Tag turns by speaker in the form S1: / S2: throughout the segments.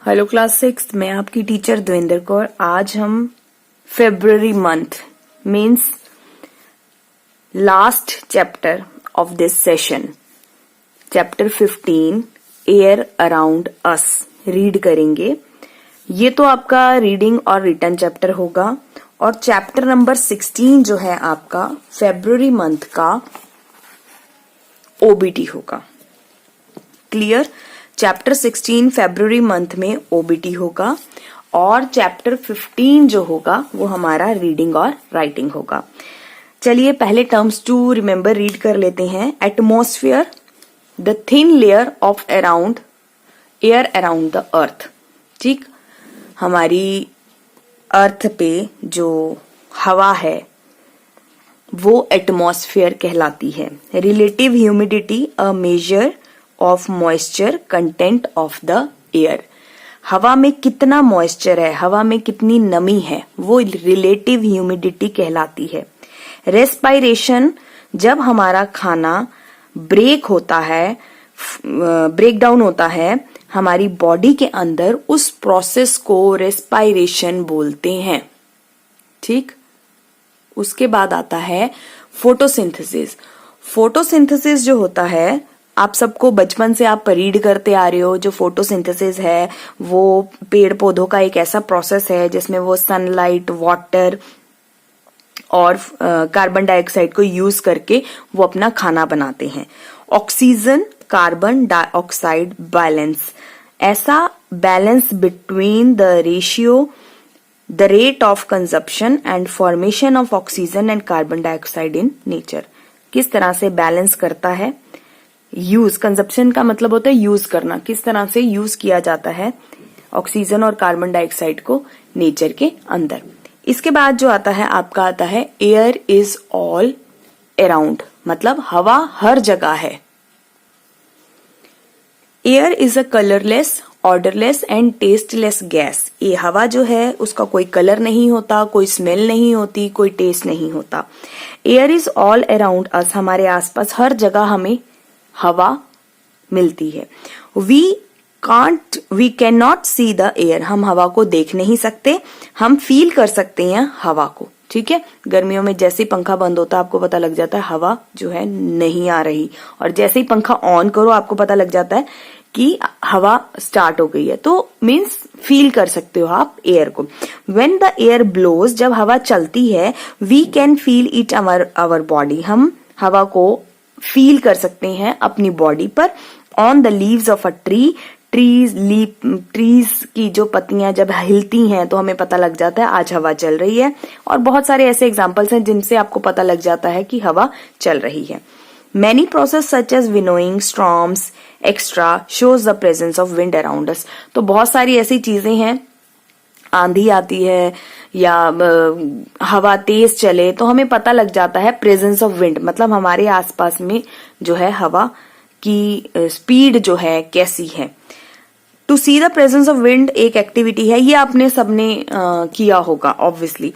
S1: Hello class 6 मैं आपकी teacher Devendra Kaur. आज हम February month means last chapter of this session chapter 15 air around us read करेंगे। ये तो आपका रीडिंग और रिटन चैप्टर होगा और चैप्टर नंबर 16 जो है आपका फेब्रुअरी मंथ का ओबीटी होगा। क्लियर? चैप्टर 16 फरवरी मंथ में ओबीटी होगा और चैप्टर 15 जो होगा वो हमारा रीडिंग और राइटिंग होगा। चलिए पहले टर्म्स टू रिमेंबर रीड कर लेते हैं। Atmosphere, the thin layer of around air around the earth. ठीक, हमारी अर्थ पे जो हवा है वो एटमॉस्फेयर कहलाती है। Relative humidity, a measure of moisture content of the air. हवा में कितना मॉइस्चर है, हवा में कितनी नमी है, वो रिलेटिव ह्यूमिडिटी कहलाती है। रेस्पायरेशन, जब हमारा खाना ब्रेक होता है, ब्रेक डाउन होता है हमारी बॉडी के अंदर, उस प्रोसेस को रेस्पायरेशन बोलते हैं। ठीक, उसके बाद आता है फोटोसिंथेसिस। फोटोसिंथेसिस जो होता है, आप सबको बचपन से आप रीड करते आ रहे हो। जो फोटोसिंथेसिस है वो पेड़ पौधों का एक ऐसा प्रोसेस है जिसमें वो सनलाइट, वाटर और कार्बन डाइऑक्साइड को यूज करके वो अपना खाना बनाते हैं। ऑक्सीजन कार्बन डाइऑक्साइड बैलेंस, ऐसा balance between the ratio the rate of consumption and formation of oxygen and carbon dioxide in nature. किस तरह से बैलेंस करता है। यूज, कंजप्शन का मतलब होता है यूज करना, किस तरह से यूज किया जाता है ऑक्सीजन और कार्बन डाइऑक्साइड को नेचर के अंदर। इसके बाद जो आता है आपका आता है एयर इज ऑल अराउंड, मतलब हवा हर जगह है। Air is a colourless, odourless and tasteless gas. ये हवा जो है उसका कोई कलर नहीं होता, कोई स्मेल नहीं होती, कोई टेस्ट नहीं होता। Air is all around us, हमारे आसपास हर जगह हमें हवा मिलती है। We can not see the air, हम हवा को देख नहीं सकते, हम फील कर सकते हैं हवा को। ठीक है, गर्मियों में जैसे ही पंखा बंद होता है आपको पता लग जाता है हवा जो है नहीं आ रही, और जैसे ही पंखा ऑन करो आपको पता लग जाता है कि हवा स्टार्ट हो गई है। तो मीन्स फील कर सकते हो आप एयर को। व्हेन द एयर ब्लोज, जब हवा चलती है, we can feel it our body, हम हवा को फील कर सकते हैं अपनी बॉडी पर। On the leaves of a tree, trees की जो पत्तियां जब हिलती हैं तो हमें पता लग जाता है आज हवा चल रही है। और बहुत सारे ऐसे एग्जाम्पल्स हैं जिनसे आपको पता लग जाता है कि हवा चल रही है। Many process such as winnowing, storms extra shows the presence of wind around us. तो बहुत सारी ऐसी चीजें हैं, आंधी आती है या हवा तेज चले तो हमें पता लग जाता है प्रेजेंस ऑफ विंड, मतलब हमारे आसपास में जो है हवा की स्पीड जो है कैसी है। To see the presence of wind एक एक्टिविटी है, ये आपने सबने किया होगा ऑब्वियसली।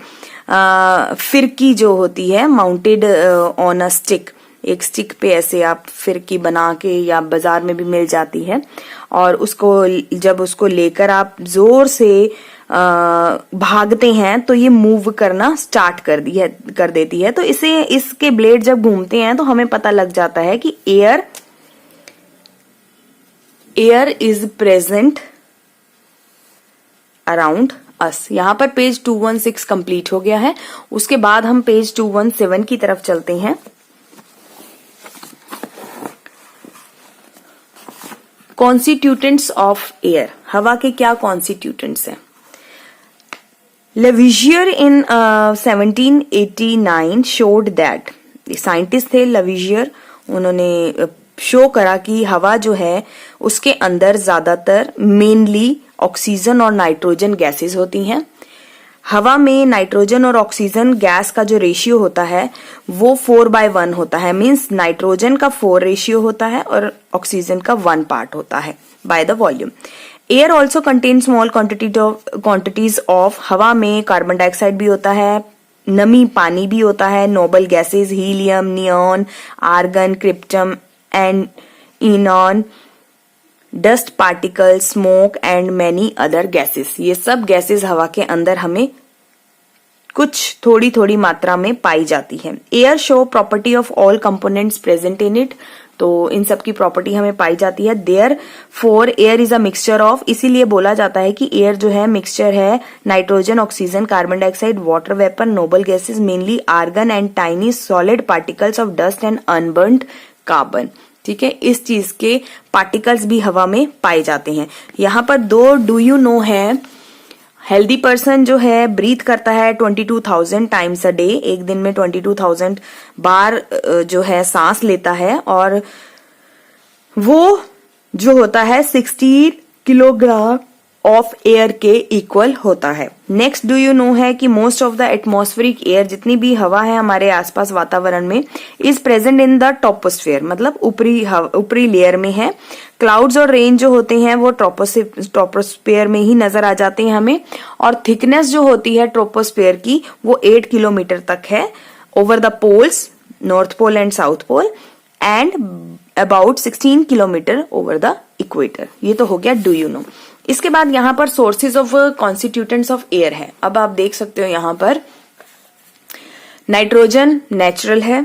S1: फिरकी जो होती है माउंटेड ऑन अ स्टिक, एक स्टिक पे ऐसे आप फिरकी बना के, या बाजार में भी मिल जाती है, और उसको जब उसको लेकर आप जोर से भागते हैं तो ये मूव करना स्टार्ट कर देती है। तो इसके ब्लेड जब घूमते हैं तो हमें पता लग जाता है कि air is present around us. यहां पर पेज 216 कंप्लीट हो गया है। उसके बाद हम पेज 217 की तरफ चलते हैं। कॉन्स्टिट्यूटेंट्स ऑफ एयर, हवा के क्या कॉन्स्टिट्यूटेंट्स हैं। लविजियर इन 1789 शोड दैट, साइंटिस्ट थे लविजियर, उन्होंने शो करा कि हवा जो है उसके अंदर ज्यादातर मेनली ऑक्सीजन और नाइट्रोजन गैसेस होती हैं। हवा में नाइट्रोजन और ऑक्सीजन गैस का जो रेशियो होता है वो 4/1 होता है। मींस नाइट्रोजन का 4 रेशियो होता है और ऑक्सीजन का 1 पार्ट होता है by the volume. Air also contain small quantities of, हवा में कार्बन डाइऑक्साइड भी होता है, नमी पानी भी होता है, noble gases helium, neon, argon, krypton and इनॉन, dust particle, smoke and many other gases. ये सब गैसेस हवा के अंदर हमें कुछ थोड़ी थोड़ी मात्रा में पाई जाती है। Air show property of all components present in it, तो इन सब की प्रॉपर्टी हमें पाई जाती है। Therefore air is a mixture of, इसीलिए बोला जाता है कि एयर जो है मिक्सचर है nitrogen, oxygen, carbon dioxide, water vapour, noble gases, mainly argon and tiny solid particles of dust and unburned carbon. ठीक है, इस चीज के पार्टिकल्स भी हवा में पाए जाते हैं। यहाँ पर दो डू यू नो है। हेल्दी पर्सन जो है ब्रीथ करता है 22,000 टाइम्स अ डे, एक दिन में 22,000 बार जो है सांस लेता है, और वो जो होता है 60 किलोग्राम ऑफ एयर के इक्वल होता है। नेक्स्ट डू यू नो है कि most of the atmospheric air, जितनी भी हवा है हमारे आसपास वातावरण में, is present in the troposphere, मतलब ऊपरी लेयर में है। क्लाउड्स और रेन जो होते हैं वो ट्रोपोस्फेयर में ही नजर आ जाते हैं हमें, और थिकनेस जो होती है ट्रोपोस्फेयर की वो 8 किलोमीटर तक है over the poles, north pole and south pole, and about 16 kilometre over the equator. ये तो हो गया डू यू नो। इसके बाद यहाँ पर सोर्सेज ऑफ कॉन्स्टिट्यूटेंट्स ऑफ एयर है। अब आप देख सकते हो यहाँ पर नाइट्रोजन नेचुरल है,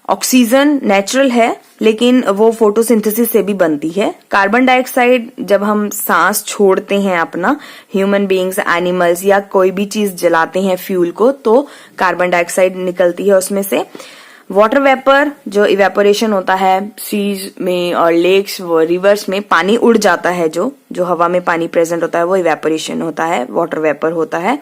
S1: ऑक्सीजन नेचुरल है लेकिन वो फोटोसिंथेसिस से भी बनती है। कार्बन डाइऑक्साइड जब हम सांस छोड़ते हैं अपना, ह्यूमन बीइंग्स, एनिमल्स या कोई भी चीज जलाते हैं फ्यूल को, तो कार्बन डाइऑक्साइड निकलती है उसमें से। वाटर वेपर जो इवेपोरेशन होता है सीज में और लेक्स व रिवर्स में, पानी उड़ जाता है, जो हवा में पानी प्रेजेंट होता है वो इवेपोरेशन होता है, वाटर वेपर होता है।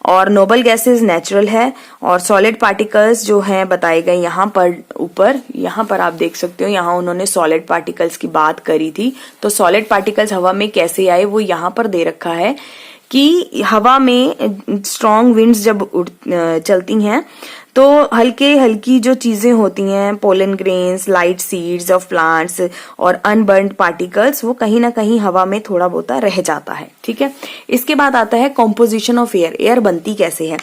S1: और नोबल गैसेस नेचुरल है, और सॉलिड पार्टिकल्स जो हैं बताए गए यहाँ पर ऊपर, यहाँ पर आप देख सकते हो, यहाँ उन्होंने सॉलिड पार्टिकल्स की बात करी थी। तो सॉलिड पार्टिकल्स हवा में कैसे आए वो यहाँ पर दे रखा है कि हवा में स्ट्रॉन्ग विंड्स जब चलती हैं तो हल्की जो चीजें होती हैं, pollen grains, light seeds of plants और अनबर्न्ड पार्टिकल्स, वो कहीं ना कहीं हवा में थोड़ा बहुत रह जाता है। ठीक है, इसके बाद आता है कॉम्पोजिशन ऑफ एयर। एयर बनती कैसे है?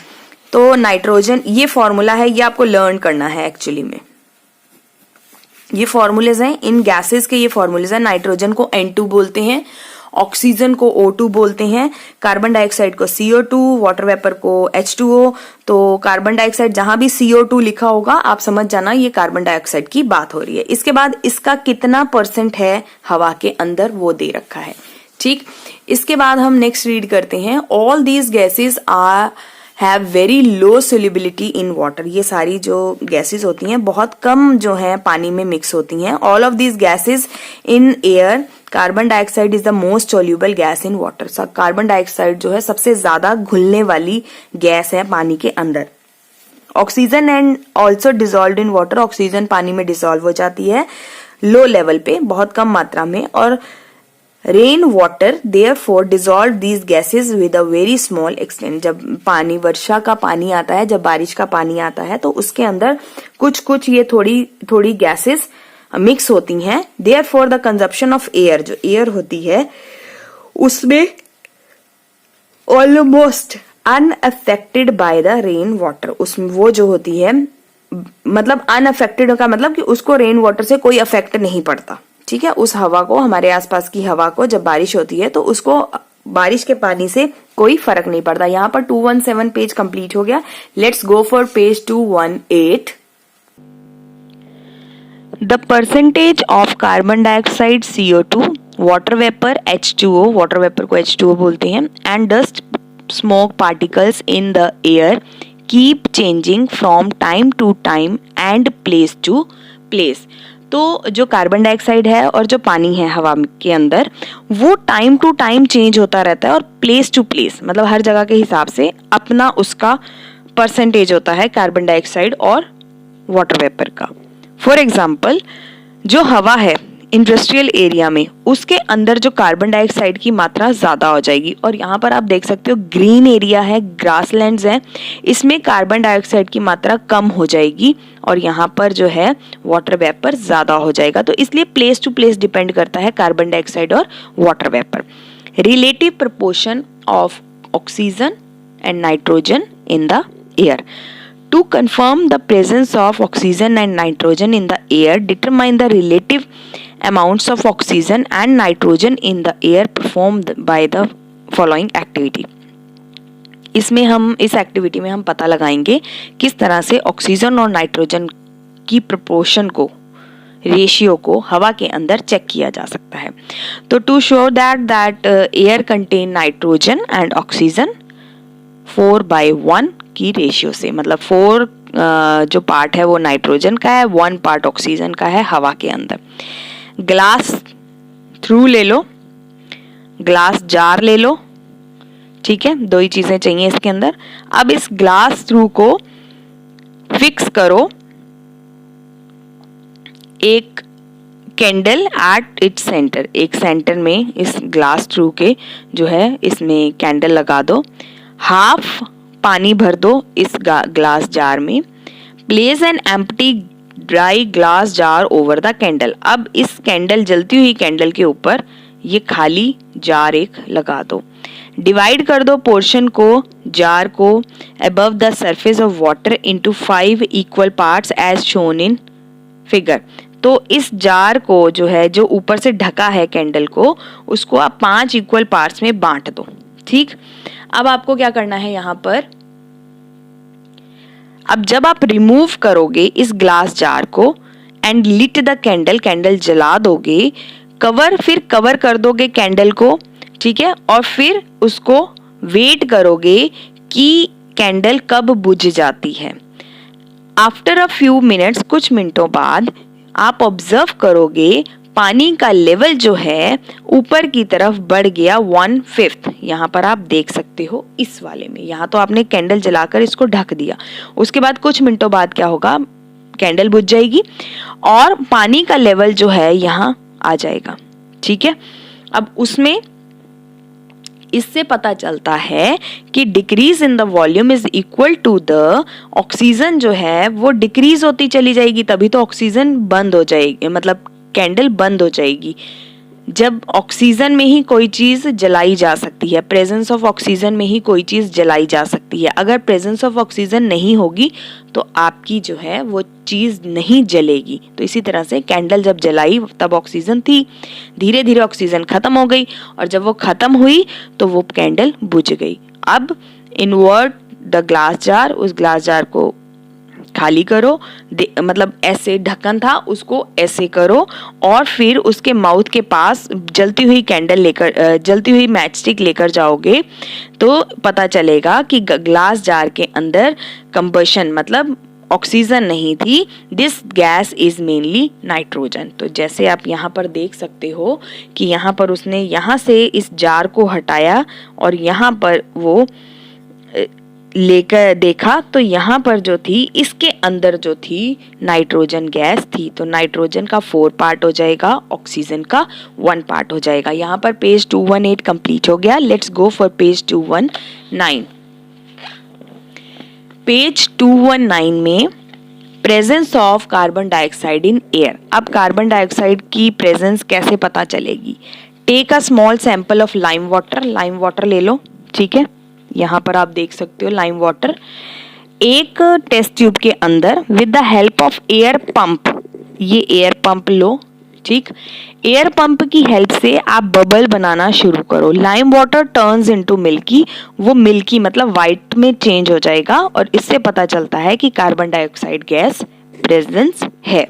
S1: तो नाइट्रोजन, ये फॉर्मूला है, ये आपको लर्न करना है एक्चुअली में। ये फॉर्मूलेज हैं, इन गैसेस के ये फॉर्मूलेज हैं। नाइट्रोजन को N2 बोलते हैं, ऑक्सीजन को O2 बोलते हैं, कार्बन डाइऑक्साइड को CO2, वाटर वेपर को H2O। तो कार्बन डाइऑक्साइड जहां भी CO2 लिखा होगा आप समझ जाना ये कार्बन डाइऑक्साइड की बात हो रही है। इसके बाद इसका कितना % है हवा के अंदर वो दे रखा है। ठीक, इसके बाद हम नेक्स्ट रीड करते हैं। All these gases have very low solubility in water. ये सारी जो गैसेस होती हैं बहुत कम जो है पानी में मिक्स होती हैं। All of these gases in air, carbon dioxide is the most soluble gas in water. Carbon dioxide जो है सबसे ज्यादा घुलने वाली गैस है पानी के अंदर। Oxygen and also dissolve in water, oxygen पानी में डिसॉल्व हो जाती है लो लेवल पे, बहुत कम मात्रा में। और rain water therefore dissolve these gases with a very small extent. जब पानी, वर्षा का पानी आता है, जब बारिश का पानी आता है, तो उसके अंदर कुछ ये थोड़ी गैसेस मिक्स होती हैं। Therefore the consumption of air, जो एयर होती है उसमें almost unaffected by the rain water, उसमें वो जो होती है, मतलब अनअफेक्टेड का मतलब कि उसको रेन वाटर से कोई अफेक्ट नहीं पड़ता। ठीक है, उस हवा को, हमारे आसपास की हवा को जब बारिश होती है तो उसको बारिश के पानी से कोई फर्क नहीं पड़ता। यहाँ पर 217 पेज कंप्लीट हो गया। Let's go for page 218। The percentage of carbon dioxide CO2, water vapor H2O, water vapor को H2O बोलते हैं, and dust smoke particles in the air keep changing from time to time and place to place। तो जो carbon dioxide है और जो पानी है हवा के अंदर, वो टाइम टू टाइम चेंज होता रहता है, और प्लेस टू प्लेस मतलब हर जगह के हिसाब से अपना उसका परसेंटेज होता है कार्बन डाइऑक्साइड और वाटर वेपर का। फॉर एग्जाम्पल, जो हवा है इंडस्ट्रियल एरिया में, उसके अंदर जो कार्बन डाइऑक्साइड की मात्रा ज्यादा हो जाएगी। और यहाँ पर आप देख सकते हो ग्रीन एरिया है, ग्रासलैंड्स हैं, इसमें कार्बन डाइऑक्साइड की मात्रा कम हो जाएगी, और यहाँ पर जो है वाटर वेपर ज्यादा हो जाएगा। तो इसलिए प्लेस टू प्लेस डिपेंड करता है कार्बन डाइऑक्साइड और water vapour. Relative proportion of oxygen and nitrogen in the air. To confirm the presence of oxygen and nitrogen in the air, determine the relative amounts of oxygen and nitrogen in the air performed by the following activity. इसमें हम इस activity में हम पता लगाएंगे किस तरह से ऑक्सीजन और नाइट्रोजन की प्रोपोर्शन को, रेशियो को हवा के अंदर चेक किया जा सकता है. तो to show that air contain nitrogen and oxygen 4:1 की रेशियो से, मतलब 4 जो पार्ट है वो नाइट्रोजन का है, 1 पार्ट ऑक्सीजन का है हवा के अंदर. ग्लास थ्रू ले लो, ग्लास जार ले लो, ठीक है, 2 ही चीजें चाहिए इसके अंदर. अब इस ग्लास थ्रू को फिक्स करो एक कैंडल एट इट्स सेंटर, एक सेंटर में इस ग्लास थ्रू के जो है इसमें कैंडल लगा दो. हाफ पानी भर दो इस ग्लास जार में. Place an empty dry glass jar over the candle. अब इस कैंडल, जलती हुई कैंडल के ऊपर ये खाली जार एक लगा दो. डिवाइड कर दो पोर्शन को, जार को, above the surface of water into 5 equal parts as shown in figure. तो इस जार को जो है, जो ऊपर से ढका है कैंडल को, उसको आप 5 इक्वल पार्ट्स में बांट दो. ठीक, अब आपको क्या करना है यहाँ पर, अब जब आप रिमूव करोगे इस ग्लास जार को and lit the candle, candle जला दोगे, फिर कवर कर दोगे कैंडल को, ठीक है, और फिर उसको वेट करोगे कि कैंडल कब बुझ जाती है. आफ्टर अ फ्यू मिनट्स, कुछ मिनटों बाद आप ऑब्जर्व करोगे पानी का लेवल जो है ऊपर की तरफ बढ़ गया 1/5. यहाँ पर आप देख सकते हो इस वाले में. यहाँ तो आपने कैंडल जलाकर इसको ढक दिया, उसके बाद कुछ मिनटों बाद क्या होगा, कैंडल बुझ जाएगी और पानी का लेवल जो है यहाँ आ जाएगा. ठीक है, अब उसमें इससे पता चलता है कि decrease in the volume is equal to the oxygen जो है वो डिक्रीज होती चली जाएगी. तभी तो ऑक्सीजन बंद हो जाएगी, मतलब कैंडल बंद हो जाएगी. जब ऑक्सीजन में ही कोई चीज जलाई जा सकती है, प्रेजेंस ऑफ ऑक्सीजन में ही कोई चीज जलाई जा सकती है. अगर प्रेजेंस ऑफ ऑक्सीजन नहीं होगी तो आपकी जो है वो चीज नहीं जलेगी. तो इसी तरह से कैंडल जब जलाई तब ऑक्सीजन थी, धीरे धीरे ऑक्सीजन खत्म हो गई और जब वो खत्म हुई तो वो कैंडल बुझ गई. अब इन्वर्ट द ग्लास जार, उस ग्लास जार को खाली करो, मतलब ऐसे ढक्कन था उसको ऐसे करो और फिर उसके माउथ के पास जलती हुई कैंडल लेकर, जलती हुई मैच स्टिक लेकर जाओगे तो पता चलेगा कि ग्लास जार के अंदर कंबशन, मतलब ऑक्सीजन नहीं थी. This gas is mainly nitrogen. तो जैसे आप यहाँ पर देख सकते हो कि यहाँ पर उसने यहाँ से इस जार को हटाया और यहाँ पर वो लेकर देखा तो यहाँ पर जो थी, इसके अंदर जो थी नाइट्रोजन गैस थी. तो नाइट्रोजन का 4 पार्ट हो जाएगा, ऑक्सीजन का 1 पार्ट हो जाएगा. यहाँ पर पेज 218 कंप्लीट हो गया. Let's go for page 219. Page 219 में presence of carbon dioxide in air. अब कार्बन डाइऑक्साइड की प्रेजेंस कैसे पता चलेगी. Take a small sample of lime water. Lime water ले लो, ठीक है, यहाँ पर आप देख सकते हो लाइम वाटर. एक टेस्ट ट्यूब के अंदर with the help of air pump, ये एयर पंप लो, ठीक, एयर पंप की हेल्प से आप बबल बनाना शुरू करो. Lime water turns into milky, वो मिल्की मतलब वाइट में चेंज हो जाएगा और इससे पता चलता है कि कार्बन डाइऑक्साइड गैस प्रेजेंस है.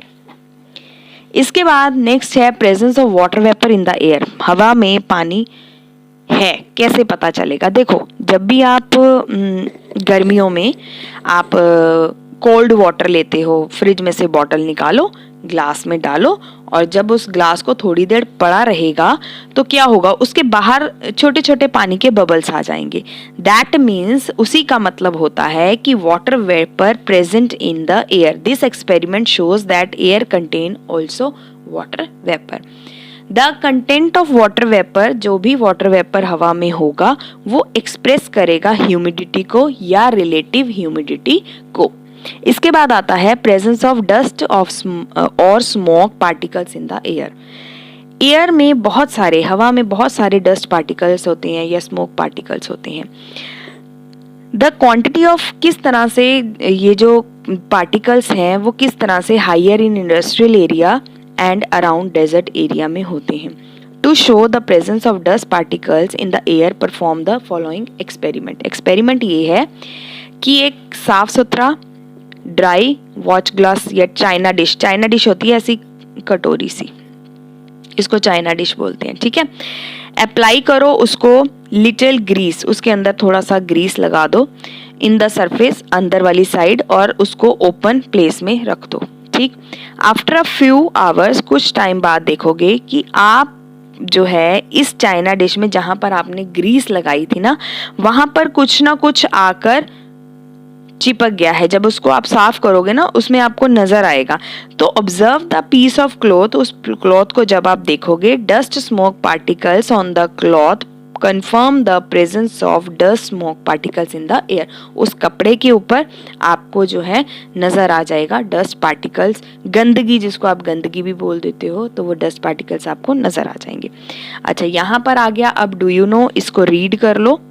S1: इसके बाद नेक्स्ट है presence of water vapour in the air. हवा में पानी है, कैसे पता चलेगा. देखो, जब भी आप गर्मियों में आप कोल्ड वाटर लेते हो, फ्रिज में से बॉटल निकालो, ग्लास में डालो और जब उस ग्लास को थोड़ी देर पड़ा रहेगा तो क्या होगा, उसके बाहर छोटे छोटे पानी के बबल्स आ जाएंगे. दैट मीन्स, उसी का मतलब होता है कि water vapour present in the air. This experiment shows that air contain also water vapour. The content of water vapour, जो भी वाटर वेपर हवा में होगा वो एक्सप्रेस करेगा ह्यूमिडिटी को या रिलेटिव ह्यूमिडिटी को. इसके बाद आता है प्रेजेंस ऑफ डस्ट और smoke particles in the air. Air में बहुत सारे, हवा में बहुत सारे डस्ट पार्टिकल्स होते हैं या स्मोक पार्टिकल्स होते हैं. द क्वांटिटी ऑफ, किस तरह से ये जो पार्टिकल्स हैं वो किस तरह से higher in industrial area and around desert area में होते हैं। To show the presence of dust particles in the air perform the following experiment. Experiment ये है कि एक साफ सुथरा ड्राई वॉच ग्लास या चाइना डिश होती है ऐसी कटोरी सी, इसको चाइना डिश बोलते हैं, ठीक है। अप्लाई करो उसको लिटिल ग्रीस, उसके अंदर थोड़ा सा ग्रीस लगा दो इन द सरफेस, अंदर वाली साइड, और उसको ओपन प्लेस में रख दो, ठीक। आफ्टर अ फ्यू आवर्स, कुछ टाइम बाद देखोगे कि आप जो है इस चाइना डिश में जहां पर आपने ग्रीस लगाई थी ना, वहां पर कुछ ना कुछ आकर चिपक गया है। जब उसको आप साफ करोगे ना, उसमें आपको नजर आएगा। तो observe the piece of cloth, उस क्लॉथ को जब आप देखोगे, dust smoke particles on the cloth confirm the presence of dust smoke particles in the air. उस कपड़े के ऊपर आपको जो है नजर आ जाएगा डस्ट पार्टिकल्स, गंदगी, जिसको आप गंदगी भी बोल देते हो, तो वो डस्ट पार्टिकल्स आपको नजर आ जाएंगे। अच्छा, यहाँ पर आ गया अब डू यू नो, इसको रीड कर लो,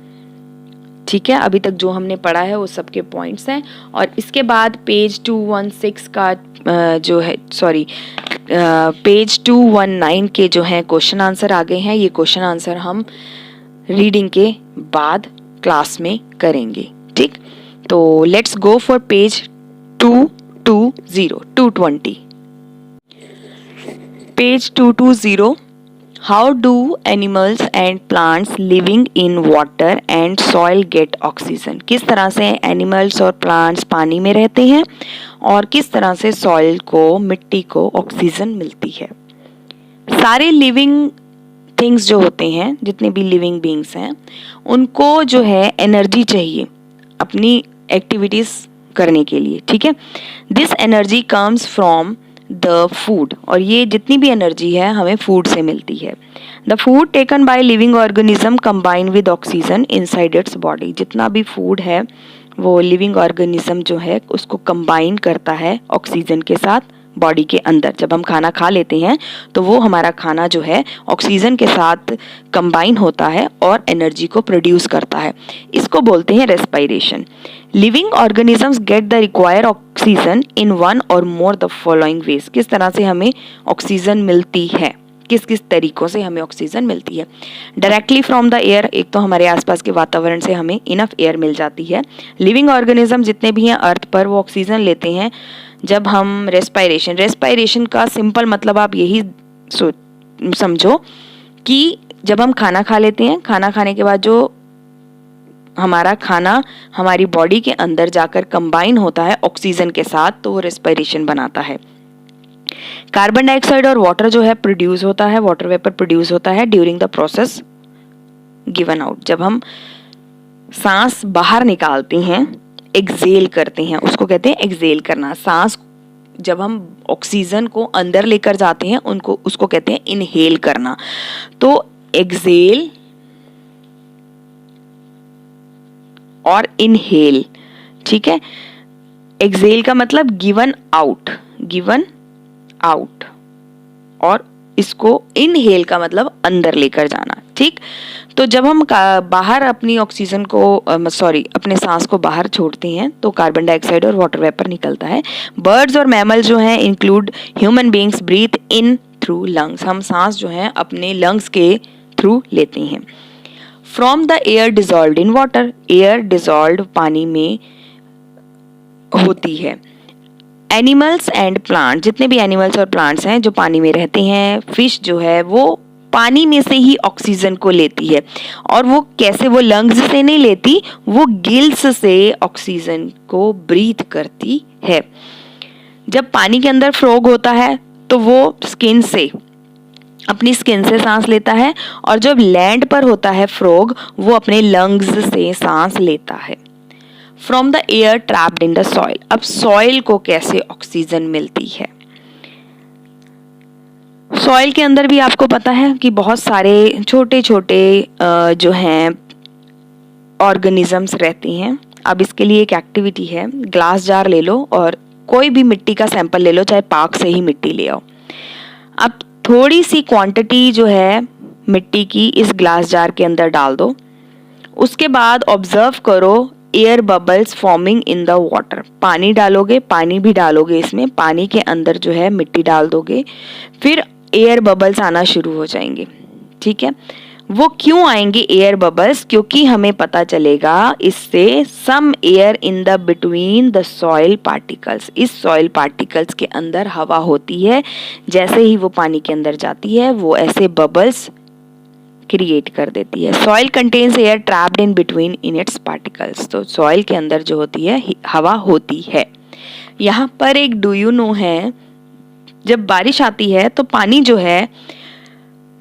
S1: ठीक है। अभी तक जो हमने पढ़ा है वो सबके पॉइंट्स हैं। और इसके बाद पेज 216 का जो है पेज 219 के जो है क्वेश्चन आंसर आ गए हैं। ये क्वेश्चन आंसर हम रीडिंग के बाद क्लास में करेंगे, ठीक। तो let's go for page 220। Page 220, how do animals and plants living in water and soil gate oxygen. किस तरह से एनिमल्स और प्लांट्स पानी में रहते हैं और किस तरह से सॉइल को, मिट्टी को ऑक्सीजन मिलती है। सारे लिविंग थिंग्स जो होते हैं, जितने भी लिविंग बीइंग्स हैं, उनको जो है एनर्जी चाहिए अपनी एक्टिविटीज करने के लिए, ठीक है। This energy comes from the food, और ये जितनी भी एनर्जी है हमें फूड से मिलती है। The food taken by living organism combine with oxygen inside its body. जितना भी फूड है वो लिविंग ऑर्गेनिज्म जो है उसको कंबाइन करता है ऑक्सीजन के साथ बॉडी के अंदर। जब हम खाना खा लेते हैं तो वो हमारा खाना जो है ऑक्सीजन के साथ कंबाइन होता है और एनर्जी को प्रोड्यूस करता है। इसको बोलते हैं respiration. Living organisms get the required oxygen in one और मोर द फॉलोइंग वेज। किस तरह से हमें ऑक्सीजन मिलती है, किस किस तरीकों से हमें ऑक्सीजन मिलती है। डायरेक्टली फ्रॉम द एयर, एक तो हमारे आसपास के वातावरण से हमें इनफ एयर मिल जाती है। लिविंग ऑर्गेनिज्म जितने भी हैं अर्थ पर, वो ऑक्सीजन लेते हैं जब हम रेस्पिरेशन का सिंपल मतलब आप यही समझो कि जब हम खाना खा लेते हैं, खाना खाने के बाद जो हमारा खाना हमारी बॉडी के अंदर जाकर कंबाइन होता है ऑक्सीजन के साथ, तो वो रेस्पिरेशन बनाता है। कार्बन डाइऑक्साइड और वाटर जो है प्रोड्यूस होता है, वाटर वेपर प्रोड्यूस होता है during the process given out. जब हम सांस बाहर निकालते हैं, एक्सेल करते हैं, उसको कहते हैं एक्सेल करना। सांस जब हम ऑक्सीजन को अंदर लेकर जाते हैं उसको कहते हैं इनहेल करना। तो एक्सेल और इनहेल, ठीक है। एक्सेल का मतलब गिवन आउट, आउट, और इसको इनहेल का मतलब अंदर लेकर जाना, ठीक। तो जब हम बाहर अपनी ऑक्सीजन को अपने सांस को बाहर छोड़ते हैं तो कार्बन डाइऑक्साइड और वाटर वेपर निकलता है। बर्ड्स और मैमल जो हैं include human beings breathe in through lungs. हम सांस जो है अपने लंग्स के थ्रू लेते हैं। From the air dissolved in water, air dissolved पानी में होती है। एनिमल्स एंड प्लांट, जितने भी एनिमल्स और प्लांट्स हैं जो पानी में रहते हैं, फिश जो है वो पानी में से ही ऑक्सीजन को लेती है। और वो कैसे, वो लंग्स से नहीं लेती, वो गिल्स से ऑक्सीजन को ब्रीथ करती है। जब पानी के अंदर फ्रॉग होता है तो वो अपनी स्किन से सांस लेता है, और जब लैंड पर होता है फ्रॉग, वो अपने लंग्स से सांस लेता है। From the air trapped in the soil. अब सॉइल को कैसे ऑक्सीजन मिलती है। सॉइल के अंदर भी आपको पता है कि बहुत सारे छोटे छोटे जो हैं ऑर्गेनिजम्स रहते हैं। अब इसके लिए एक एक्टिविटी है, ग्लास जार ले लो और कोई भी मिट्टी का सैंपल ले लो, चाहे पार्क से ही मिट्टी ले आओ। अब थोड़ी सी क्वांटिटी जो है मिट्टी की इस ग्लास जार के अंदर डाल दो। उसके बाद ऑब्जर्व करो air bubbles forming in the water, पानी डालोगे, पानी भी डालोगे इसमें, पानी के अंदर जो है मिट्टी डाल दोगे, फिर एयर बबल्स आना शुरू हो जाएंगे। ठीक है, वो क्यों आएंगे एयर बबल्स? क्योंकि हमें पता चलेगा इससे some air in the between the soil particles, इस सॉइल पार्टिकल्स के अंदर हवा होती है, जैसे ही वो पानी के अंदर जाती है वो ऐसे बबल्स क्रिएट कर देती है। Soil contains air trapped in between in its particles, तो सॉइल के अंदर जो होती है हवा होती है। यहाँ पर एक डू यू नो है, जब बारिश आती है तो पानी जो है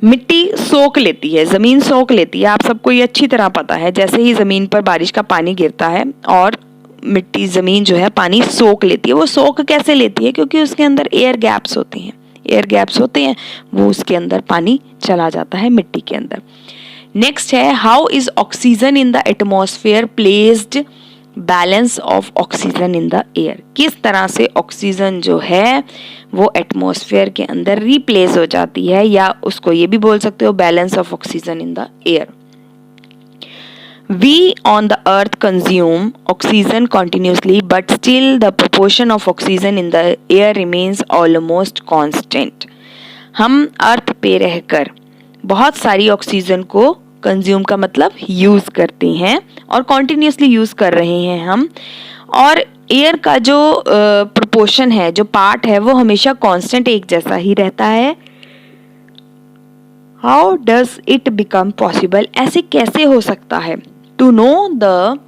S1: मिट्टी सोख लेती है, जमीन सोख लेती है, आप सबको ये अच्छी तरह पता है। जैसे ही जमीन पर बारिश का पानी गिरता है और मिट्टी जमीन जो है पानी सोख लेती है। वो सोख कैसे लेती है? क्योंकि उसके अंदर एयर गैप्स होते हैं, एयर गैप्स होते हैं, वो उसके अंदर पानी चला जाता है मिट्टी के अंदर। नेक्स्ट है, how is oxygen in the atmosphere placed balance of oxygen in the air, किस तरह से ऑक्सीजन जो है वो एटमॉस्फेयर के अंदर रिप्लेस हो जाती है, या उसको ये भी बोल सकते हो balance of oxygen in the air. We on the earth consume oxygen continuously, but still the proportion of oxygen in the air remains almost constant. हम अर्थ पे रहकर बहुत सारी ऑक्सीजन को कंज्यूम का मतलब यूज करते हैं और कॉन्टिन्यूसली यूज कर रहे हैं हम, और एयर का जो प्रोपोर्शन है, जो पार्ट है, वो हमेशा कांस्टेंट एक जैसा ही रहता है। How does it become possible, ऐसे कैसे हो सकता है? टू नो द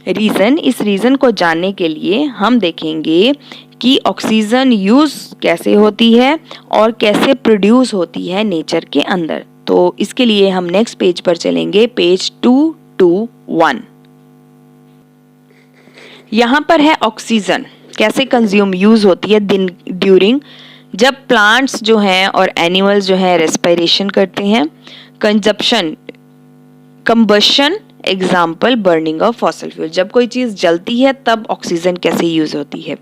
S1: रीजन, इस रीजन को जानने के लिए हम देखेंगे कि ऑक्सीजन यूज कैसे होती है और कैसे प्रोड्यूस होती है नेचर के अंदर। तो इसके लिए हम नेक्स्ट पेज पर चलेंगे, पेज 221। यहाँ पर है ऑक्सीजन कैसे कंज्यूम यूज होती है दिन ड्यूरिंग, जब प्लांट्स जो हैं और एनिमल्स जो हैं रेस्पिरेशन करते हैं। Consumption, combustion, example burning of fossil fuel, जब कोई चीज जलती है तब ऑक्सीजन कैसे यूज होती है।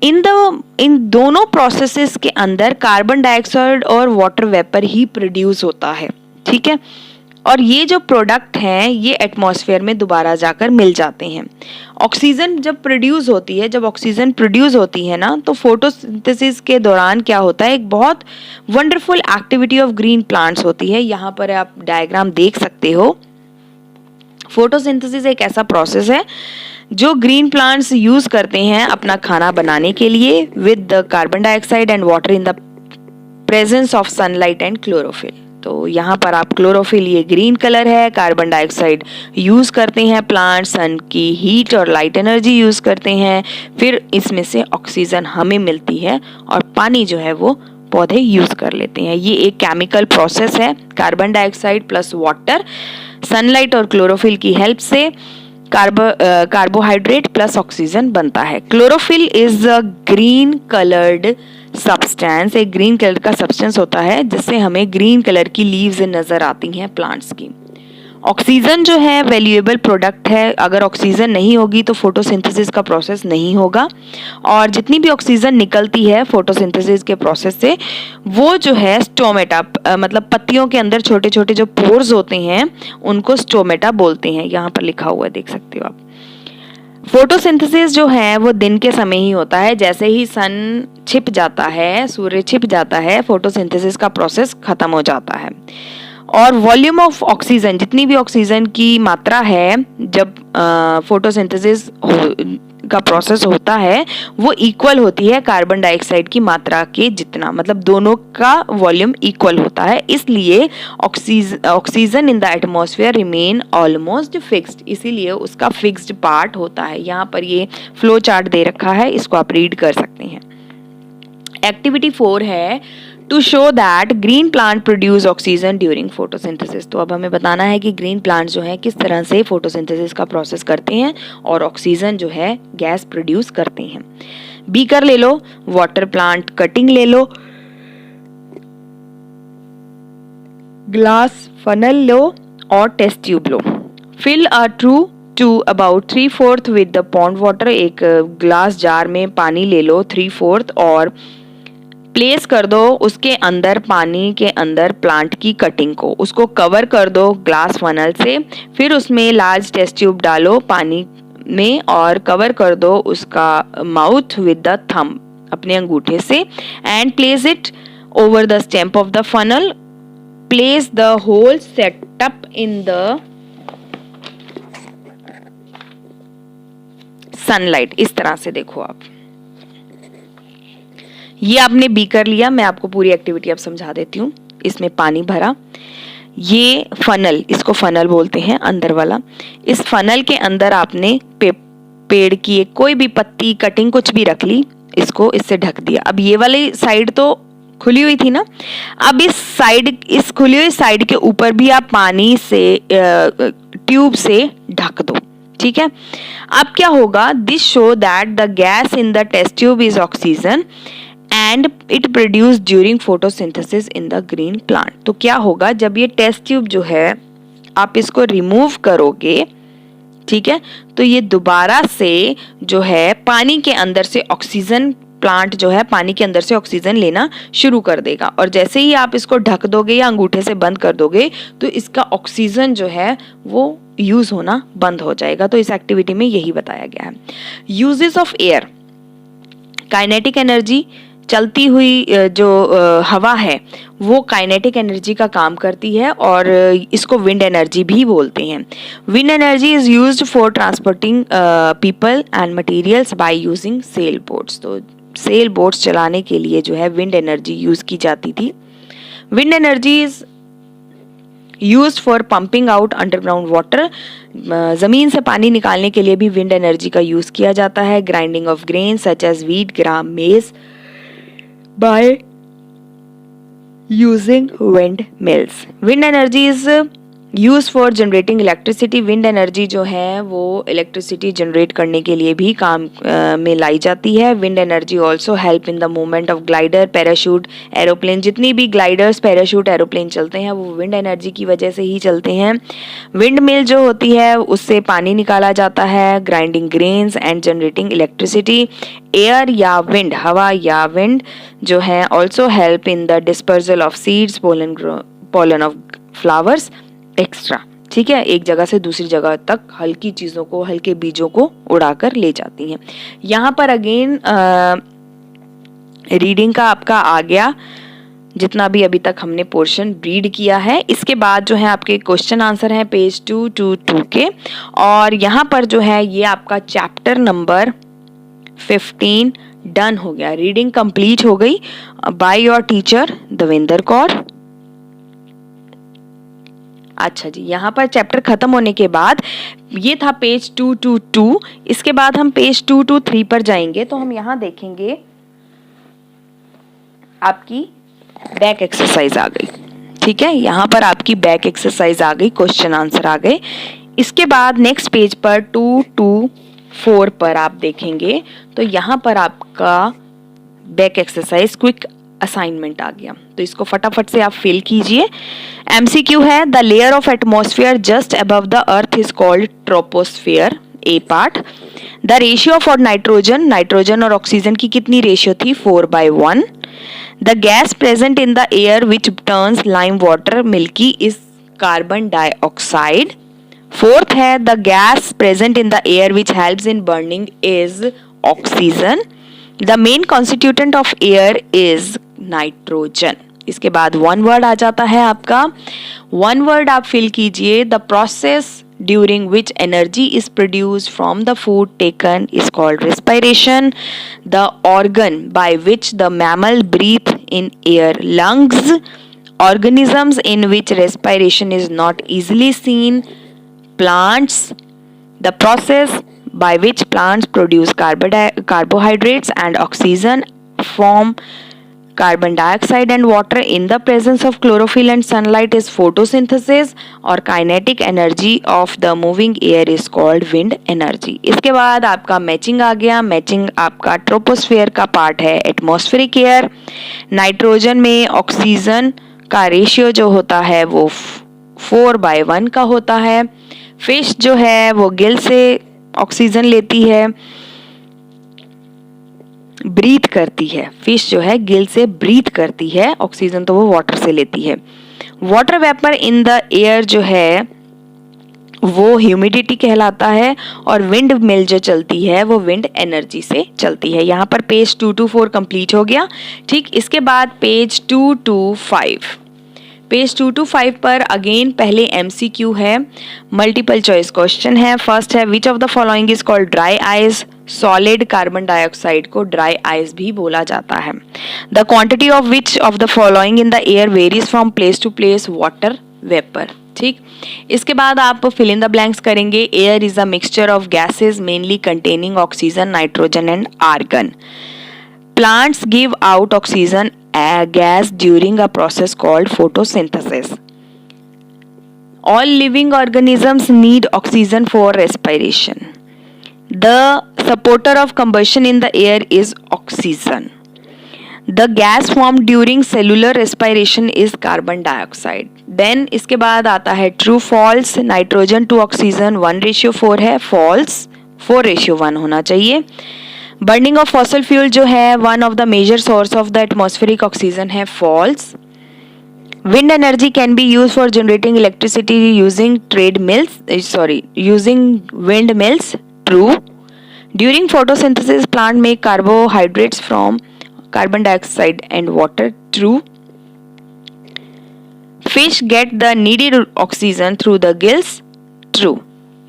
S1: इन दोनों प्रोसेसेस के अंदर कार्बन डाइऑक्साइड और वाटर वेपर ही प्रोड्यूस होता है। ठीक है, और ये जो प्रोडक्ट हैं ये एटमॉस्फेयर में दोबारा जाकर मिल जाते हैं। ऑक्सीजन जब प्रोड्यूस होती है, जब ऑक्सीजन प्रोड्यूस होती है ना, तो फोटोसिंथेसिस के दौरान क्या होता है, एक बहुत wonderful activity of green plants होती है। यहाँ पर आप डायग्राम देख सकते हो। फोटोसिंथेसिस एक ऐसा प्रोसेस है जो ग्रीन प्लांट्स यूज करते हैं अपना खाना बनाने के लिए with the carbon dioxide and water in the presence of sunlight and chlorophyll. तो यहाँ पर आप क्लोरोफिल, ये ग्रीन कलर है, कार्बन डाइऑक्साइड यूज करते हैं प्लांट, सन की हीट और लाइट एनर्जी यूज करते हैं, फिर इसमें से ऑक्सीजन हमें मिलती है और पानी जो है वो पौधे यूज कर लेते हैं। ये एक केमिकल प्रोसेस है, carbon dioxide plus water, sunlight और क्लोरोफिल की हेल्प से कार्बोहाइड्रेट प्लस ऑक्सीजन बनता है। Chlorophyll is a green coloured substance, एक ग्रीन कलर का सब्सटेंस होता है जिससे हमें ग्रीन कलर की लीव्स नजर आती हैं प्लांट्स की। ऑक्सीजन जो है वैल्यूएबल प्रोडक्ट है, अगर ऑक्सीजन नहीं होगी तो फोटोसिंथेसिस का प्रोसेस नहीं होगा, और जितनी भी ऑक्सीजन निकलती है फोटोसिंथेसिस के प्रोसेस से वो जो है स्टोमेटा, मतलब पत्तियों के अंदर छोटे छोटे जो पोर्स होते हैं उनको स्टोमेटा बोलते हैं। यहाँ पर लिखा हुआ है, देख सकते हो आप। फोटोसिंथेसिस जो है वो दिन के समय ही होता है, जैसे ही सन छिप जाता है, सूर्य छिप जाता है, फोटोसिंथेसिस का प्रोसेस खत्म हो जाता है। और वॉल्यूम ऑफ ऑक्सीजन, जितनी भी ऑक्सीजन की मात्रा है जब फोटोसिंथेसिस का प्रोसेस होता है वो इक्वल होती है कार्बन डाइऑक्साइड की मात्रा के जितना, मतलब दोनों का वॉल्यूम इक्वल होता है, इसलिए oxygen in the atmosphere remain almost fixed, इसीलिए उसका फिक्स्ड पार्ट होता है। यहाँ पर ये फ्लो चार्ट दे रखा है, इसको आप रीड कर सकते हैं। एक्टिविटी 4 है to show that green plant produce oxygen during photosynthesis. तो अब हमें बताना है कि ग्रीन प्लांट जो है किस तरह से फोटोसिंथेसिस का प्रोसेस करते हैं और ऑक्सीजन जो है गैस प्रोड्यूस करते हैं। बीकर ले लो, वाटर प्लांट कटिंग ले लो, ग्लास फनल लो और टेस्ट ट्यूब लो। Fill a true to about 3/4 with the pond water, एक ग्लास जार में पानी ले लो 3/4 और प्लेस कर दो उसके अंदर, पानी के अंदर प्लांट की कटिंग को, उसको कवर कर दो ग्लास फनल से, फिर उसमें लार्ज टेस्ट ट्यूब डालो पानी में और कवर कर दो उसका माउथ विद द थंब, अपने अंगूठे से, and place it over the stem of the funnel, place the whole setup in the sunlight. इस तरह से देखो आप, ये आपने बीकर लिया, मैं आपको पूरी एक्टिविटी अब समझा देती हूँ। इसमें पानी भरा, ये फनल, इसको फनल बोलते हैं अंदर वाला, इस फनल के अंदर आपने पेड़ की एक कोई भी पत्ती, कटिंग कुछ भी रख ली, इसको इससे ढक दिया। अब ये वाली साइड तो खुली हुई थी ना, अब इस साइड, इस खुली हुई साइड के ऊपर भी आप पानी से ट्यूब से ढक दो, ठीक है। अब क्या होगा, this show that the gas in the test tube is oxygen and it produce during photosynthesis in the green plant. तो क्या होगा, जब ये टेस्ट ट्यूब जो है आप इसको रिमूव करोगे, ठीक है, तो ये दोबारा से जो है पानी के अंदर से ऑक्सीजन, प्लांट जो है पानी के अंदर से ऑक्सीजन लेना शुरू कर देगा, और जैसे ही आप इसको ढक दोगे या अंगूठे से बंद कर दोगे तो इसका ऑक्सीजन जो है वो यूज होना बंद हो जाएगा। तो इस एक्टिविटी में यही बताया गया है। Uses of air, kinetic energy, चलती हुई जो हवा है वो काइनेटिक एनर्जी का काम करती है और इसको विंड एनर्जी भी बोलते हैं। Wind energy is used for transporting people and materials by using sail boats. तो सेल बोट्स चलाने के लिए जो है विंड एनर्जी यूज की जाती थी। Wind energy is used for pumping out underground water, जमीन से पानी निकालने के लिए भी विंड एनर्जी का यूज किया जाता है। Grinding of grain such as wheat, gram, maize by using windmills. Wind energy is used for generating electricity. Wind energy जो है वो इलेक्ट्रिसिटी जनरेट करने के लिए भी काम में लाई जाती है। Wind energy also help in the movement of glider, parachute, aeroplane. जितनी भी ग्लाइडर्स, पैराशूट, एरोप्लेन चलते हैं वो विंड एनर्जी की वजह से ही चलते हैं। विंड मिल जो होती है उससे पानी निकाला जाता है, grinding grains and generating electricity. Air या विंड, हवा या विंड जो है also help in the dispersal of seeds, pollen of flowers extra, ठीक है, एक जगह से दूसरी जगह तक हल्की चीजों को, हल्के बीजों को उड़ाकर ले जाती हैं। यहाँ पर अगेन रीडिंग का आपका आ गया, जितना भी अभी तक हमने पोर्शन रीड किया है। इसके बाद जो है आपके क्वेश्चन आंसर हैं पेज 222 के, और यहाँ पर जो है ये आपका चैप्टर नंबर 15 डन हो गया, रीडिंग कंप्लीट हो गई bye your teacher Davinder Kaur. अच्छा जी, यहाँ पर चैप्टर खत्म होने के बाद ये था पेज 222, इसके बाद हम पेज 223 पर जाएंगे। तो हम यहाँ देखेंगे आपकी बैक एक्सरसाइज आ गई, ठीक है, यहाँ पर आपकी बैक एक्सरसाइज आ गई, क्वेश्चन आंसर आ गए। इसके बाद नेक्स्ट पेज पर 224 पर आप देखेंगे तो यहाँ पर आपका बैक एक्सरसाइज क्विक असाइनमेंट आ गया, तो इसको फटाफट से आप फिल कीजिए। एमसीक्यू है, the layer of atmosphere just above the earth is called troposphere, a part. The ratio for nitrogen, nitrogen और ऑक्सीजन की कितनी रेशियो थी, 4/1। The gas present in the air which turns lime water milky is carbon dioxide. Fourth है, the gas present in the air which helps in burning is oxygen. The main constituent of air is nitrogen. इसके बाद one word आ जाता है आपका, one word आप fill कीजिए। The process during which energy is produced from the food taken is called respiration. The organ by which the mammal breathe in air, lungs. Organisms in which respiration is not easily seen, plants. The process by which plants produce carbohydrates and oxygen, form carbon dioxide and water in the presence of chlorophyll and sunlight is photosynthesis, और kinetic energy of the moving air is called wind energy. इसके बाद आपका matching आ गया, matching आपका troposphere का part है atmospheric air. Nitrogen में oxygen का रेशियो जो होता है वो 4/1 का होता है। फिश जो है वो गिल से ऑक्सीजन लेती है। ब्रीथ करती है, फिश जो है गिल से ब्रीथ करती है, ऑक्सीजन तो वो वाटर से लेती है। Water vapour in the air जो है वो ह्यूमिडिटी कहलाता है, और विंड मिल जो चलती है वो विंड एनर्जी से चलती है। यहाँ पर पेज 2 to 4 कंप्लीट हो गया। ठीक, इसके बाद पेज 2 to 5। पेज 2 to 5 पर अगेन पहले MCQ है, मल्टीपल चॉइस क्वेश्चन है। फर्स्ट है which of the following is called dry ice. Solid carbon dioxide को ड्राई आइस भी बोला जाता है। The quantity of which of the following in the air varies from place to place. Water vapour. ठीक, इसके बाद आप फिल इन द ब्लैंक्स करेंगे। Air is a mixture of gases mainly containing oxygen, nitrogen and argon. Plants give out oxygen gas during a process called photosynthesis. All living organisms need oxygen for respiration. The supporter of combustion in the air is oxygen. The gas formed during cellular respiration is carbon dioxide. Then इसके बाद आता है true false. Nitrogen to oxygen 1:4 है, false 4:1 होना चाहिए। Burning of fossil fuel जो है one of the major source of the atmospheric oxygen है, false. Wind energy can be use for generating electricity using using windmills, true. During photosynthesis plant make carbohydrates from carbon dioxide and water, true. Fish get the needed oxygen through the gills, true.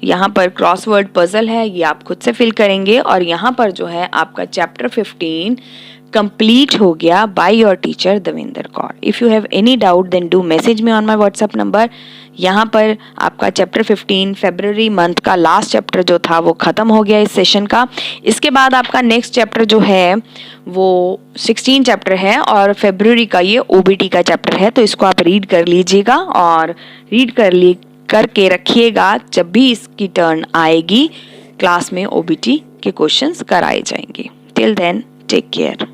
S1: यहाँ पर crossword puzzle है, ये आप खुद से fill करेंगे। और यहाँ पर जो है आपका चैप्टर 15 कंप्लीट हो गया by your teacher Devendra Kaur. If you have any doubt then do message me on my WhatsApp number. यहाँ पर आपका चैप्टर 15 फरवरी मंथ का लास्ट चैप्टर जो था वो खत्म हो गया इस सेशन का। इसके बाद आपका नेक्स्ट चैप्टर जो है वो 16 चैप्टर है, और फरवरी का ये OBT का चैप्टर है, तो इसको आप रीड कर लीजिएगा और रीड करके रखिएगा। जब भी इसकी टर्न आएगी क्लास में OBT के क्वेश्चंस कराए जाएंगे। Till then take care.